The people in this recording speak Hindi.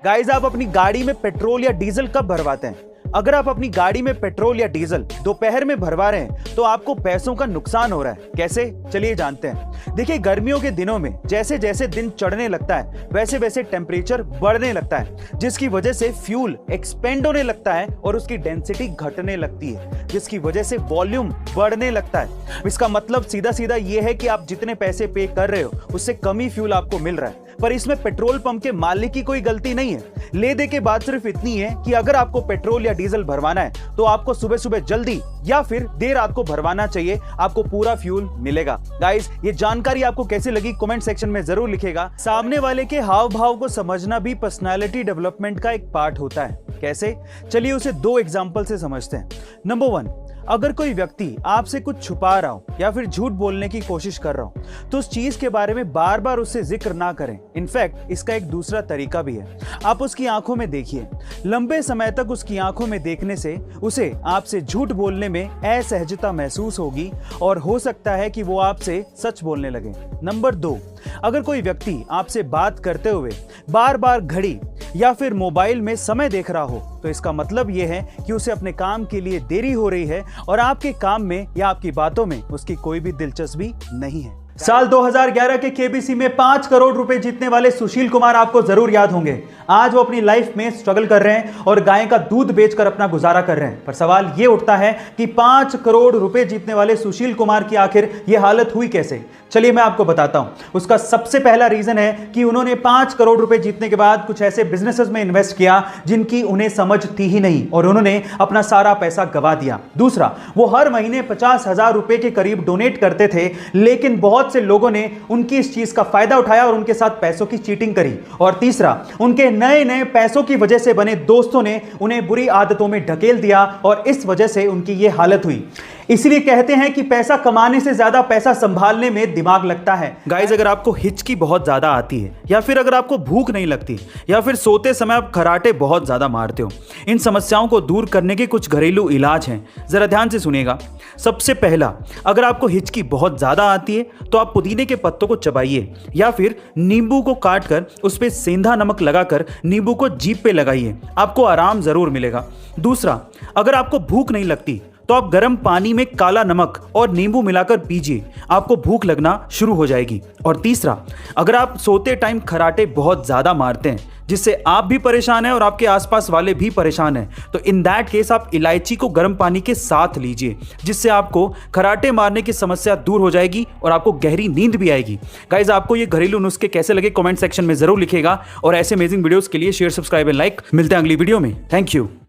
गाइस, आप अपनी गाड़ी में पेट्रोल या डीजल कब भरवाते हैं? अगर आप अपनी गाड़ी में पेट्रोल या डीजल दोपहर में भरवा रहे हैं तो आपको पैसों का नुकसान हो रहा है। कैसे? चलिए जानते हैं। देखिए, गर्मियों के दिनों में जैसे जैसे दिन चढ़ने लगता है वैसे वैसे टेम्परेचर बढ़ने लगता है, जिसकी वजह से फ्यूल एक्सपेंड होने लगता है और उसकी डेंसिटी घटने लगती है, जिसकी वजह से वॉल्यूम बढ़ने लगता है। इसका मतलब सीधा सीधा ये है कि आप जितने पैसे पे कर रहे हो उससे कम ही फ्यूल आपको मिल रहा है। पर इसमें पेट्रोल पंप के मालिक की कोई गलती नहीं है। ले दे के बात सिर्फ इतनी है कि अगर आपको पेट्रोल या डीजल भरवाना है तो आपको सुबह सुबह जल्दी या फिर देर रात को भरवाना चाहिए, आपको पूरा फ्यूल मिलेगा। गाइस, ये जानकारी आपको कैसी लगी कमेंट सेक्शन में जरूर लिखिएगा। सामने वाले के हाव भाव को समझना भी पर्सनालिटी डेवलपमेंट का एक पार्ट होता है। कैसे? चलिए उसे दो एग्जांपल से समझते हैं। नंबर 1, अगर कोई व्यक्ति आपसे कुछ छुपा रहा हो या फिर झूठ बोलने की कोशिश कर रहा हो तो उस चीज के बारे में बार बार उससे जिक्र ना करें। इनफैक्ट इसका एक दूसरा तरीका भी है। आप उसकी आंखों में देखिए। लंबे समय तक उसकी आंखों में देखने से उसे आपसे झूठ बोलने में असहजता महसूस होगी और हो सकता है कि वो आपसे सच बोलने लगे। नंबर 2, अगर कोई व्यक्ति आपसे बात करते हुए बार बार घड़ी या फिर मोबाइल में समय देख रहा हो तो इसका मतलब यह है कि उसे अपने काम के लिए देरी हो रही है और आपके काम में या आपकी बातों में उसकी कोई भी दिलचस्पी नहीं है। साल 2011 के केबीसी में 5 करोड़ रुपए जीतने वाले सुशील कुमार आपको जरूर याद होंगे। आज वो अपनी लाइफ में स्ट्रगल कर रहे हैं और गाय का दूध बेचकर अपना गुजारा कर रहे हैं। पर सवाल ये उठता है कि 5 करोड़ रुपए जीतने वाले सुशील कुमार की आखिर ये हालत हुई कैसे? चलिए मैं आपको बताता हूं। उसका सबसे पहला रीजन है कि उन्होंने 5 करोड़ रुपए जीतने के बाद कुछ ऐसे बिजनेसेस में इन्वेस्ट किया जिनकी उन्हें समझ थी ही नहीं और उन्होंने अपना सारा पैसा गवा दिया। दूसरा, वो हर महीने 50,000 रुपए के करीब डोनेट करते थे, लेकिन बहुत से लोगों ने उनकी इस चीज का फायदा उठाया और उनके साथ पैसों की चीटिंग करी। और तीसरा, उनके नए नए पैसों की वजह से बने दोस्तों ने उन्हें बुरी आदतों में ढकेल दिया और इस वजह से उनकी यह हालत हुई। इसलिए कहते हैं कि पैसा कमाने से ज्यादा पैसा संभालने में दिमाग लगता है। गाइस, अगर आपको हिचकी बहुत ज्यादा आती है या फिर अगर आपको भूख नहीं लगती या फिर सोते समय आप खराटे बहुत ज्यादा मारते हो, इन समस्याओं को दूर करने के कुछ घरेलू इलाज हैं। जरा ध्यान से सुनिएगा। सबसे पहला, अगर आपको हिचकी बहुत ज्यादा आती है तो आप पुदीने के पत्तों को चबाइए या फिर नींबू को काट कर उस पर सेंधा नमक लगाकर नींबू को जीभ पे लगाइए, आपको आराम जरूर मिलेगा। दूसरा, अगर आपको भूख नहीं लगती तो आप गर्म पानी में काला नमक और नींबू मिलाकर पीजिए, आपको भूख लगना शुरू हो जाएगी। और तीसरा, अगर आप सोते टाइम खराटे बहुत ज्यादा मारते हैं जिससे आप भी परेशान हैं और आपके आसपास वाले भी परेशान हैं, तो इन दैट केस आप इलायची को गर्म पानी के साथ लीजिए, जिससे आपको खराटे मारने की समस्या दूर हो जाएगी और आपको गहरी नींद भी आएगी। गाइस, आपको ये घरेलू नुस्खे कैसे लगे कमेंट सेक्शन में जरूर लिखिएगा और ऐसे अमेजिंग वीडियोस के लिए शेयर, सब्सक्राइब एंड लाइक। मिलते हैं अगली वीडियो में। Thank you.